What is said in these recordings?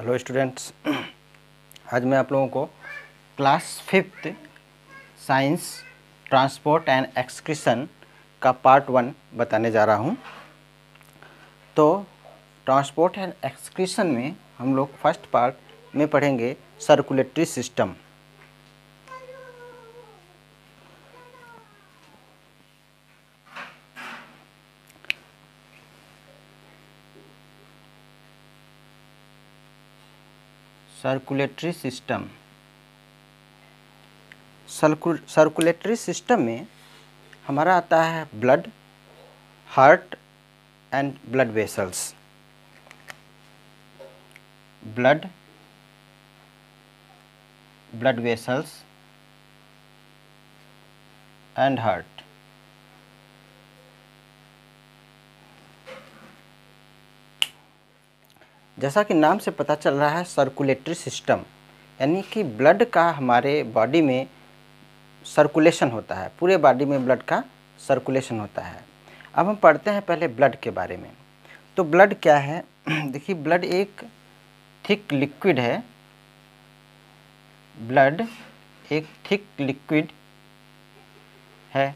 Hello students, आज मैं आप लोगों को class 5th science transport and excretion का पार्ट 1 बताने जा रहा हूं। तो ट्रांसपोर्ट एंड एक्सक्रीशन में हम लोग फर्स्ट पार्ट में पढ़ेंगे circulatory system. Circulatory system circulatory system में हमारा आता है blood, heart and blood vessels. Blood vessels and heart. जैसा कि नाम से पता चल रहा है सर्कुलेटरी सिस्टम, यानी कि ब्लड का हमारे बॉडी में सर्कुलेशन होता है, पूरे बॉडी में ब्लड का सर्कुलेशन होता है। अब हम पढ़ते हैं पहले ब्लड के बारे में। तो ब्लड क्या है? देखिए, ब्लड एक थिक लिक्विड है। ब्लड एक थिक लिक्विड है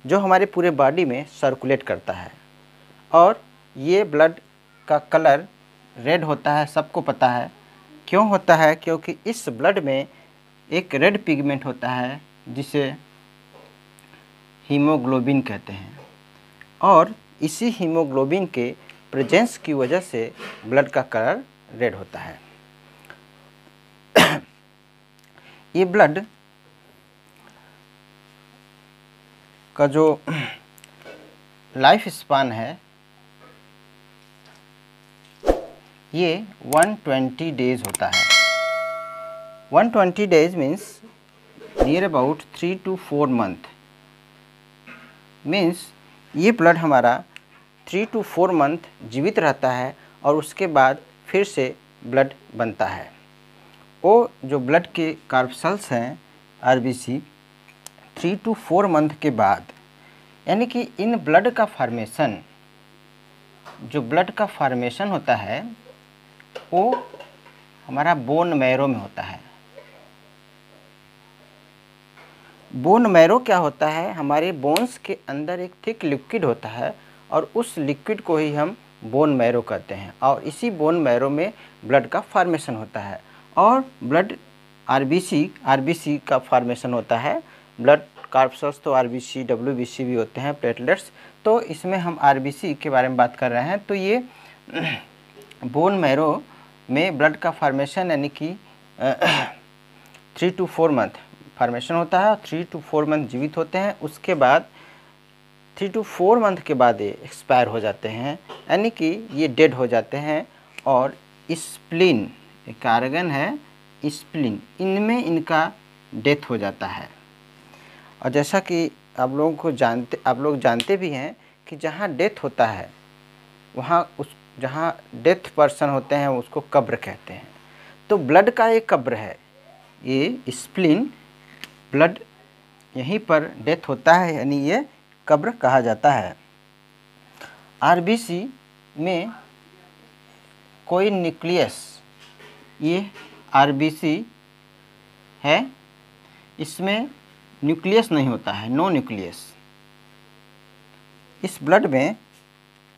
जो हमारे पूरे बॉडी में सर्कुलेट करता है, और ये ब्लड का कलर रेड होता है। सबको पता है क्यों होता है, क्योंकि इस ब्लड में एक रेड पिगमेंट होता है जिसे हीमोग्लोबिन कहते हैं, और इसी हीमोग्लोबिन के प्रेजेंस की वजह से ब्लड का कलर रेड होता है। ये ब्लड का जो लाइफ स्पान है ये 120 डेज होता है। 120 days means near about 3 to 4 month. Means ये ब्लड हमारा 3 to 4 मंथ जीवित रहता है, और उसके बाद फिर से ब्लड बनता है। वो जो ब्लड के कार्पसल्स हैं आरबीसी 3 to 4 मंथ के बाद, यानी कि इन ब्लड का फॉर्मेशन, जो ब्लड का फॉर्मेशन होता है वो हमारा बोन मैरो में होता है। बोन मैरो क्या होता है? हमारे बोन्स के अंदर एक थिक लिक्विड होता है, और उस लिक्विड को ही हम बोन मैरो कहते हैं, और इसी बोन मैरो में ब्लड का फॉर्मेशन होता है। और ब्लड आरबीसी का फॉर्मेशन होता है। ब्लड कार्पसल्स तो आरबीसी, डब्ल्यूबीसी भी होते हैं, प्लेटलेट्स। तो इसमें हम आरबीसी के बारे में बात कर रहे हैं। तो ये बोन मैरो में ब्लड का फॉर्मेशन, यानी कि 3 to 4 मंथ फॉर्मेशन होता है, 3 to 4 मंथ जीवित होते हैं। उसके बाद 3 to 4 मंथ के बाद ये एक्सपायर हो जाते हैं, यानी कि ये डेड हो जाते हैं। और स्प्लीन एक ऑर्गन है, स्प्लीन, इनमें इनका डेथ हो जाता है। और जैसा कि आप लोग जानते भी हैं कि जहाँ डेथ होता है वहाँ जहाँ डेथ पर्सन होते हैं उसको कब्र कहते हैं। तो ब्लड का एक कब्र है ये स्प्लीन। ब्लड यहीं पर डेथ होता है, यानी ये कब्र कहा जाता है। आरबीसी में कोई न्यूक्लियस, ये आरबीसी है, इसमें न्यूक्लियस नहीं होता है, नो न्यूक्लियस। इस ब्लड में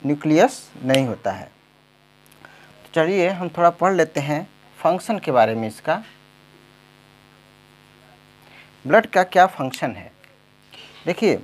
न्यूक्लियस नहीं होता है। तो चलिए हम थोड़ा पढ़ लेते हैं फंक्शन के बारे में इसका। ब्लड का क्या फंक्शन है? देखिए,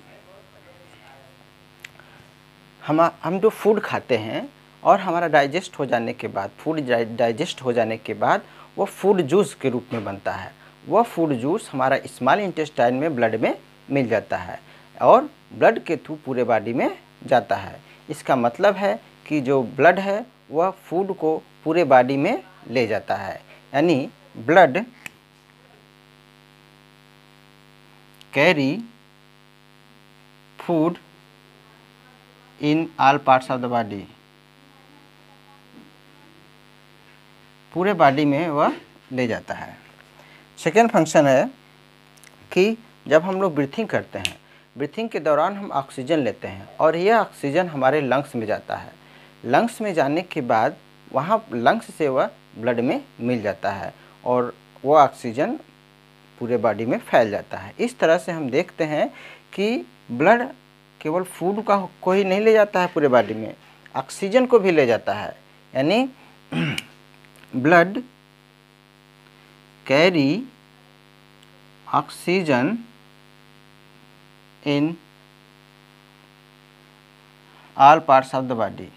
हम जो फूड खाते हैं और हमारा डाइजेस्ट हो जाने के बाद, फूड डाइजेस्ट हो जाने के बाद वो फूड जूस के रूप में बनता है। वह फूड जूस हमारा स्मॉल इंटेस्टाइन में ब्लड में मिल जाता है, और ब्लड के थ्रू पूरे बॉडी में जाता है। इसका मतलब है कि जो ब्लड है वह फूड को पूरे बॉडी में ले जाता है, यानी blood carry food in all parts of the body. पूरे बॉडी में वह ले जाता है। सेकेंड फंक्शन है कि जब हम लोग ब्रीथिंग करते हैं, ब्रीथिंग के दौरान हम ऑक्सीजन लेते हैं, और यह ऑक्सीजन हमारे लंग्स में जाता है। लंग्स में जाने के बाद वहाँ लंग्स से वह ब्लड में मिल जाता है और वो ऑक्सीजन पूरे बॉडी में फैल जाता है। इस तरह से हम देखते हैं कि ब्लड केवल फूड को ही नहीं ले जाता है पूरे बॉडी में, ऑक्सीजन को भी ले जाता है। यानी blood carry oxygen in all parts of the body.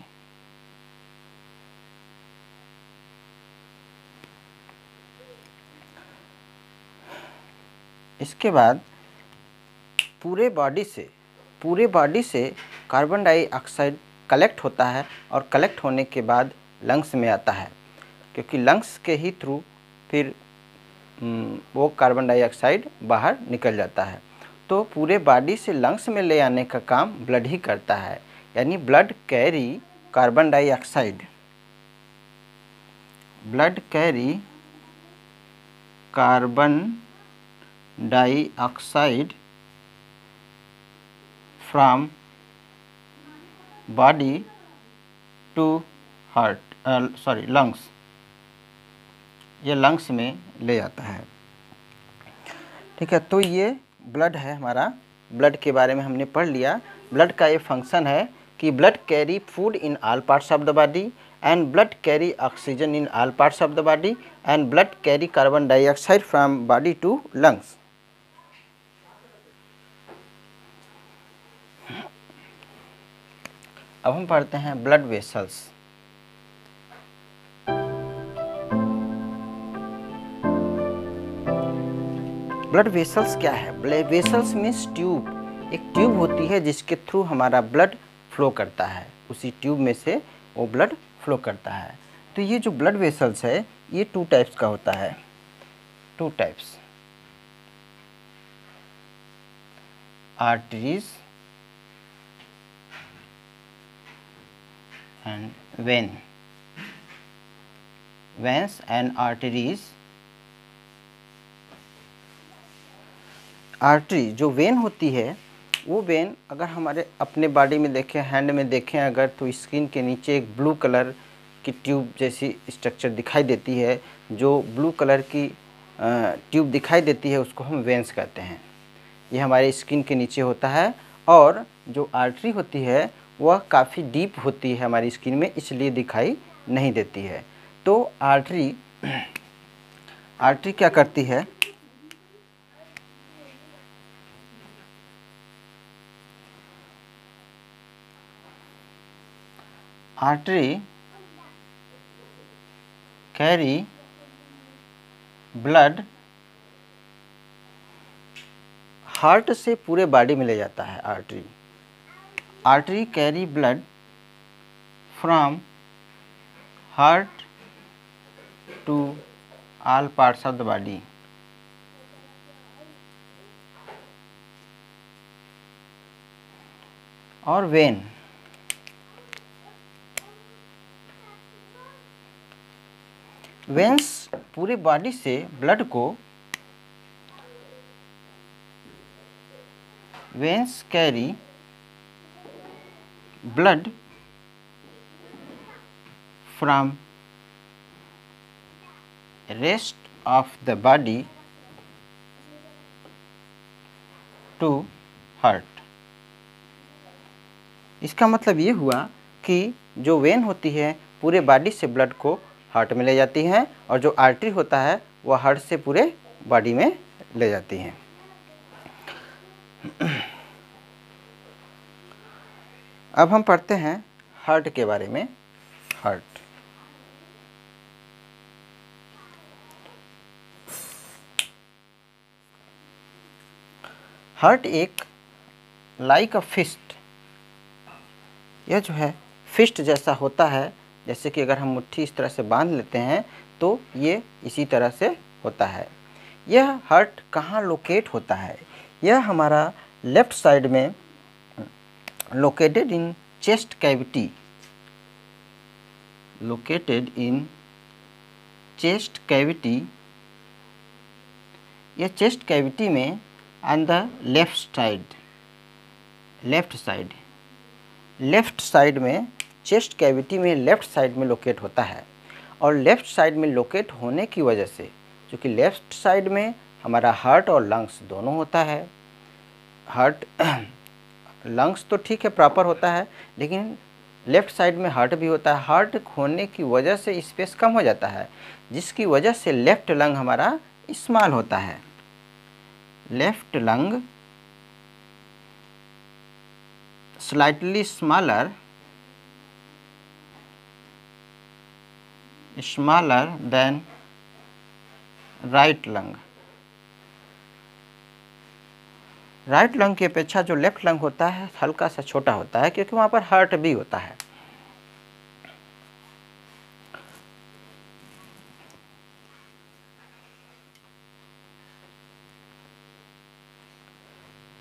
इसके बाद पूरे बॉडी से कार्बन डाइऑक्साइड कलेक्ट होता है और कलेक्ट होने के बाद लंग्स में आता है, क्योंकि लंग्स के ही थ्रू फिर वो कार्बन डाइऑक्साइड बाहर निकल जाता है। तो पूरे बॉडी से लंग्स में ले आने का काम ब्लड ही करता है। यानी blood carry carbon dioxide, blood carry carbon dioxide from body to lungs, ये लंग्स में ले जाता है। ठीक है, तो ये ब्लड है हमारा। ब्लड के बारे में हमने पढ़ लिया। ब्लड का ये फंक्शन है कि blood carry food in all parts of the body and blood carry oxygen in all parts of the body and blood carry carbon dioxide from body to lungs. अब हम पढ़ते हैं ब्लड वेसल्स। ब्लड वेसल्स क्या है? Blood vessels means tube. एक tube होती है जिसके थ्रू हमारा ब्लड फ्लो करता है, उसी ट्यूब में से वो ब्लड फ्लो करता है। तो ये जो ब्लड वेसल्स है ये 2 टाइप्स का होता है, 2 types, arteries and veins and arteries. Artery जो वेन होती है, वो वेन अगर हमारे अपने बॉडी में देखें, हैंड में देखें अगर, तो स्किन के नीचे एक ब्लू कलर की ट्यूब जैसी स्ट्रक्चर दिखाई देती है। जो ब्लू कलर की ट्यूब दिखाई देती है उसको हम वेन्स कहते हैं। ये हमारे स्किन के नीचे होता है। और जो आर्टरी होती है वह काफ़ी डीप होती है हमारी स्किन में, इसलिए दिखाई नहीं देती है। तो आर्टरी क्या करती है? आर्टरी कैरी ब्लड हार्ट से पूरे बॉडी में ले जाता है। Artery carry blood from heart to all parts of the body. और वेन्स पूरे बॉडी से ब्लड को, veins carry blood from rest of the body to heart. इसका मतलब ये हुआ कि जो वेन होती है पूरे बॉडी से ब्लड को हार्ट में ले जाती हैं और जो आर्टरी होता है वह हार्ट से पूरे बॉडी में ले जाती हैं। अब हम पढ़ते हैं हार्ट के बारे में। हार्ट एक लाइक अ फिस्ट, यह जो है फिस्ट जैसा होता है। जैसे कि अगर हम मुट्ठी इस तरह से बांध लेते हैं तो ये इसी तरह से होता है। यह हार्ट कहाँ लोकेट होता है? यह हमारा लेफ्ट साइड में located in chest cavity, located in chest cavity. यह चेस्ट कैविटी में ऑन द लेफ्ट साइड में, चेस्ट कैविटी में लेफ्ट साइड में लोकेट होता है। और लेफ़्ट साइड में लोकेट होने की वजह से, क्योंकि लेफ़्ट साइड में हमारा हार्ट और लंग्स दोनों होता है। हार्ट लंग्स तो ठीक है प्रॉपर होता है, लेकिन लेफ़्ट साइड में हार्ट भी होता है। हार्ट होने की वजह से स्पेस कम हो जाता है, जिसकी वजह से लेफ़्ट लंग हमारा स्मॉल होता है। Left lung slightly smaller than right lung. Right lung की अपेक्षा जो लेफ्ट लंग होता है हल्का सा छोटा होता है, क्योंकि वहाँ पर हार्ट भी होता है।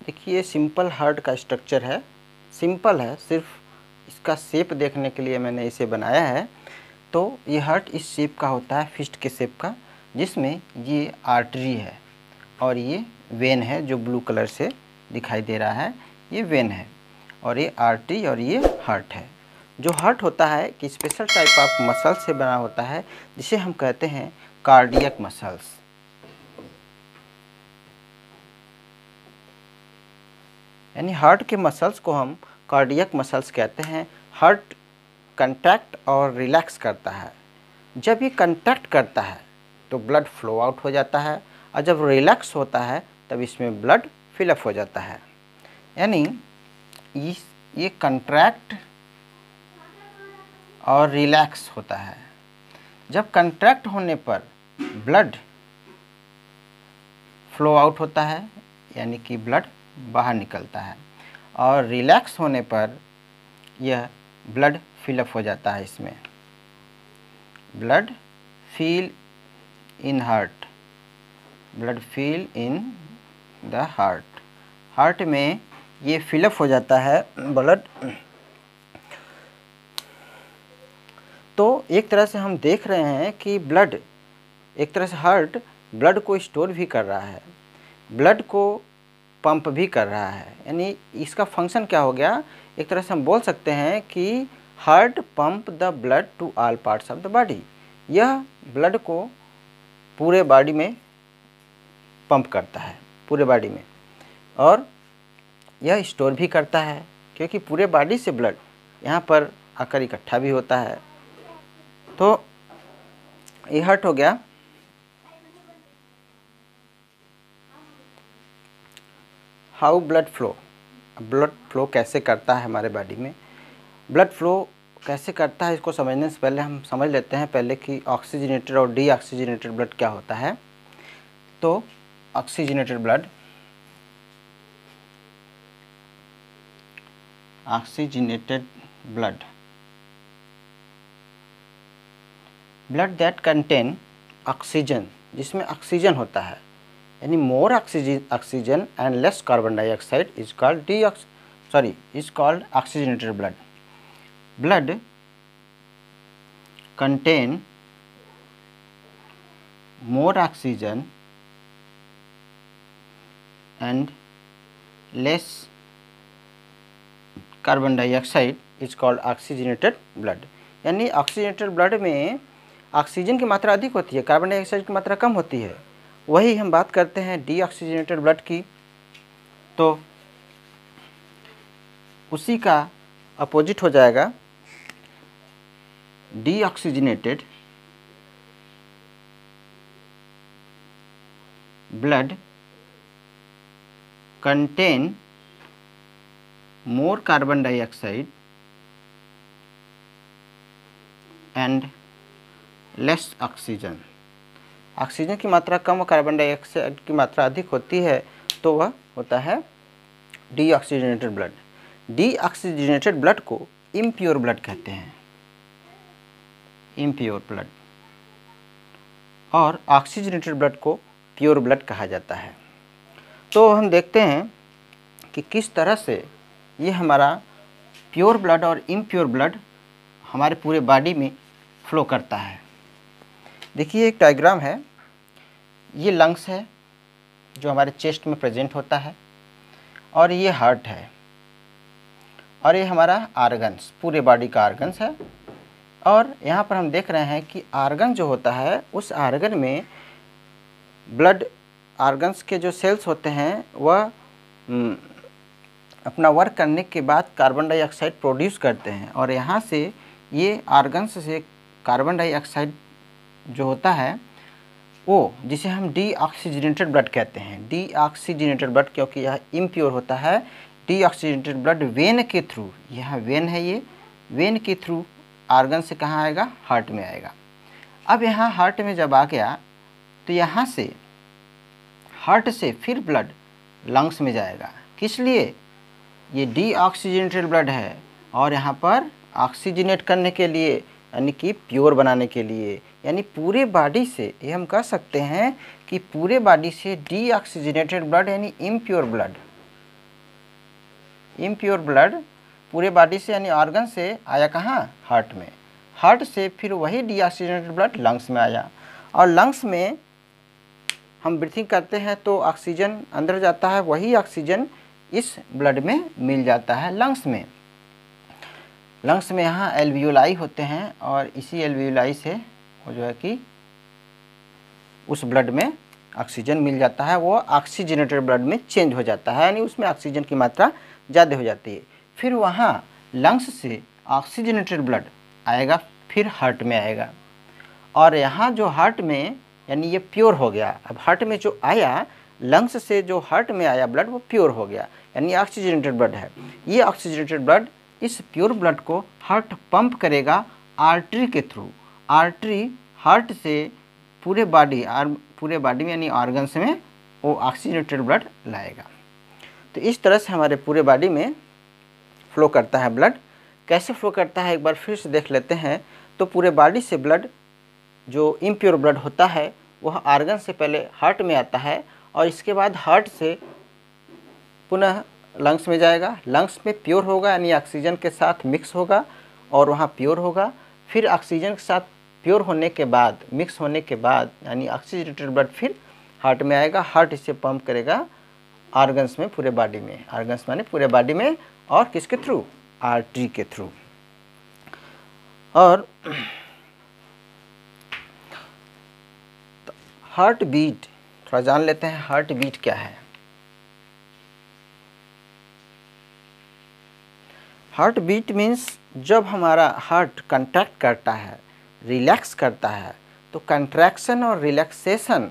देखिए सिंपल हार्ट का स्ट्रक्चर है, सिंपल है, सिर्फ इसका शेप देखने के लिए मैंने इसे बनाया है। तो ये हार्ट इस शेप का होता है, फिस्ट के शेप का, जिसमें ये आर्टरी है और ये वेन है जो ब्लू कलर से दिखाई दे रहा है, ये वेन है, और ये आर्टरी और ये हार्ट है। जो हार्ट होता है कि स्पेशल टाइप ऑफ मसल से बना होता है, जिसे हम कहते हैं कार्डियक मसल्स। यानी हार्ट के मसल्स को हम कार्डियक मसल्स कहते हैं। हार्ट कंट्रैक्ट और रिलैक्स करता है। जब ये कंट्रैक्ट करता है तो ब्लड फ्लो आउट हो जाता है, और जब रिलैक्स होता है तब इसमें ब्लड फिलअप हो जाता है। यानी ये कंट्रैक्ट और रिलैक्स होता है। जब कंट्रैक्ट होने पर ब्लड फ्लो आउट होता है, यानी कि ब्लड बाहर निकलता है, और रिलैक्स होने पर यह ब्लड फिलअप हो जाता है। इसमें blood feel in heart, blood feel in the heart, heart में ये फिलअप हो जाता है ब्लड। तो एक तरह से हम देख रहे हैं कि ब्लड, एक तरह से हार्ट ब्लड को स्टोर भी कर रहा है, ब्लड को पंप भी कर रहा है। यानी इसका फंक्शन क्या हो गया, एक तरह से हम बोल सकते हैं कि heart pump the blood to all parts of the body. यह ब्लड को पूरे बॉडी में पंप करता है, पूरे बॉडी में, और यह स्टोर भी करता है, क्योंकि पूरे बॉडी से ब्लड यहाँ पर आकर इकट्ठा भी होता है। तो ये हार्ट हो गया। How blood flow, blood flow कैसे करता है हमारे बॉडी में, ब्लड फ्लो कैसे करता है, इसको समझने से पहले हम समझ लेते हैं पहले कि ऑक्सीजनेटेड और डीऑक्सीजनेटेड ब्लड क्या होता है। तो oxygenated blood, oxygenated blood, blood that contain oxygen, जिसमें ऑक्सीजन होता है, यानी मोर oxygen and less carbon dioxide is called is called oxygenated blood. Blood contain more oxygen and less carbon dioxide is called oxygenated blood. यानी oxygenated blood में oxygen की मात्रा अधिक होती है, कार्बन डाइऑक्साइड की मात्रा कम होती है। वही हम बात करते हैं डीऑक्सीजनेटेड ब्लड की, तो उसी का अपोजिट हो जाएगा deoxygenated blood contain more carbon dioxide and less oxygen. Oxygen की मात्रा कम और कार्बन डाइऑक्साइड की मात्रा अधिक होती है, तो वह होता है डीऑक्सीजनेटेड ब्लड। डीऑक्सीजनेटेड ब्लड को इम्प्योर ब्लड कहते हैं, इम्प्योर ब्लड, और ऑक्सीजनेटेड ब्लड को प्योर ब्लड कहा जाता है। तो हम देखते हैं कि किस तरह से ये हमारा प्योर ब्लड और इम्प्योर ब्लड हमारे पूरे बॉडी में फ्लो करता है। देखिए एक डायग्राम है, ये लंग्स है जो हमारे चेस्ट में प्रेजेंट होता है, और ये हार्ट है, और ये हमारा आर्गन्स, पूरे बॉडी का आर्गन्स है, और यहाँ पर हम देख रहे हैं कि आर्गन जो होता है उस आर्गन में ब्लड आर्गन्स के जो सेल्स होते हैं वह अपना वर्क करने के बाद कार्बन डाइऑक्साइड प्रोड्यूस करते हैं और यहाँ से ये आर्गन्स से कार्बन डाइऑक्साइड जो होता है वो जिसे हम डीऑक्सीजनेटेड ब्लड कहते हैं। डीऑक्सीजनेटेड ब्लड क्योंकि यह इम्प्योर होता है। डीऑक्सीजनेटेड ब्लड वेन के थ्रू, यह वेन है, ये वेन के थ्रू आर्गन से कहाँ आएगा, हार्ट में आएगा। अब यहाँ हार्ट में जब आ गया तो यहाँ से हार्ट से फिर ब्लड लंग्स में जाएगा। किस लिए, ये डीऑक्सीजनेटेड ब्लड है और यहाँ पर ऑक्सीजनेट करने के लिए, यानी कि प्योर बनाने के लिए। यानी पूरे बॉडी से, ये हम कह सकते हैं कि पूरे बॉडी से डीऑक्सीजनेटेड ब्लड यानी इम्प्योर ब्लड पूरे बॉडी से यानी ऑर्गन से आया कहाँ, हार्ट में। हार्ट से फिर वही डीऑक्सीजनेटेड ब्लड लंग्स में आया और लंग्स में हम ब्रीथिंग करते हैं तो ऑक्सीजन अंदर जाता है, वही ऑक्सीजन इस ब्लड में मिल जाता है लंग्स में। लंग्स में यहाँ एल्वियोलाई होते हैं और इसी एल्वियोलाई से वो जो है कि उस ब्लड में ऑक्सीजन मिल जाता है, वो ऑक्सीजनेटेड ब्लड में चेंज हो जाता है, यानी उसमें ऑक्सीजन की मात्रा ज़्यादा हो जाती है। फिर वहाँ लंग्स से ऑक्सीजनेटेड ब्लड आएगा, फिर हार्ट में आएगा और यहाँ जो हार्ट में, यानी ये प्योर हो गया। अब हार्ट में जो आया, लंग्स से जो हार्ट में आया ब्लड वो प्योर हो गया, यानी ऑक्सीजनेटेड ब्लड है। ये ऑक्सीजनेटेड ब्लड, इस प्योर ब्लड को हार्ट पंप करेगा आर्टरी के थ्रू। आर्टरी हार्ट से पूरे बॉडी में यानी ऑर्गन्स में वो ऑक्सीजनेटेड ब्लड लाएगा। तो इस तरह से हमारे पूरे बॉडी में फ्लो करता है ब्लड। कैसे फ्लो करता है एक बार फिर से देख लेते हैं। तो पूरे बॉडी से ब्लड जो इम्प्योर ब्लड होता है वह आर्गन से पहले हार्ट में आता है और इसके बाद हार्ट से पुनः लंग्स में जाएगा। लंग्स में प्योर होगा यानी ऑक्सीजन के साथ मिक्स होगा और वहाँ प्योर होगा। फिर ऑक्सीजन के साथ प्योर होने के बाद, मिक्स होने के बाद, यानी ऑक्सीजनेटेड ब्लड फिर हार्ट में आएगा। हार्ट इसे पंप करेगा आर्गन्स में, पूरे बॉडी में। आर्गन्स माने पूरे बॉडी में और किसके थ्रू, आर्टरी के थ्रू। और हार्ट बीट थोड़ा जान लेते हैं। हार्ट बीट क्या है। हार्ट बीट मीन्स जब हमारा हार्ट कंट्रैक्ट करता है, रिलैक्स करता है, तो कंट्रैक्शन और रिलैक्सेशन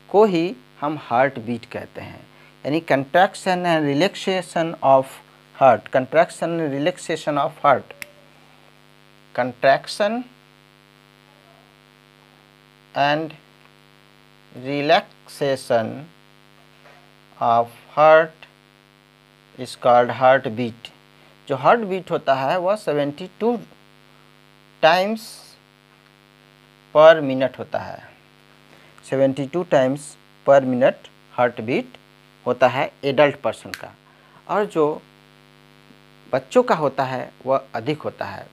को ही हम हार्ट बीट कहते हैं। यानी contraction and relaxation of heart, contraction and relaxation of heart, contraction and relaxation of heart is called heart beat। जो हार्ट बीट होता है वह 72 टाइम्स पर मिनट होता है। 72 टाइम्स पर मिनट हार्ट बीट होता है एडल्ट पर्सन का। और जो बच्चों का होता है वह अधिक होता है,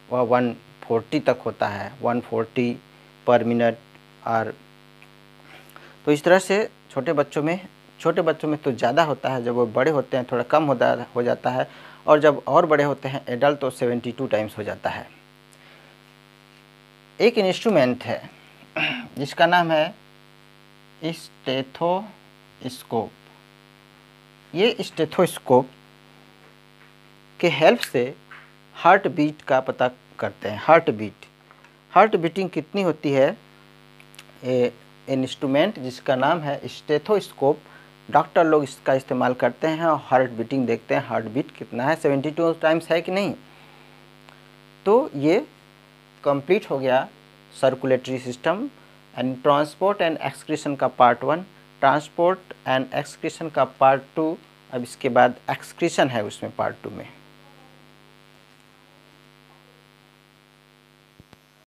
वह 140 तक होता है, 140 पर मिनट। और तो इस तरह से छोटे बच्चों में तो ज़्यादा होता है, जब वो बड़े होते हैं थोड़ा कम हो जाता है, और जब और बड़े होते हैं एडल्ट तो 72 टाइम्स हो जाता है। एक इंस्ट्रूमेंट है जिसका नाम है स्टेथोस्कोप। ये स्टेथोस्कोप के हेल्प से हार्ट बीट का पता करते हैं। हार्ट बीटिंग कितनी होती है, इंस्ट्रूमेंट जिसका नाम है स्टेथोस्कोप, डॉक्टर लोग इसका इस्तेमाल करते हैं और हार्ट बीटिंग देखते हैं, हार्ट बीट कितना है, 72 टाइम्स है कि नहीं। तो ये कंप्लीट हो गया circulatory system and transport and excretion का पार्ट 1, ट्रांसपोर्ट एंड एक्सक्रीशन का पार्ट 2। अब इसके बाद एक्सक्रीशन है उसमें पार्ट 2 में।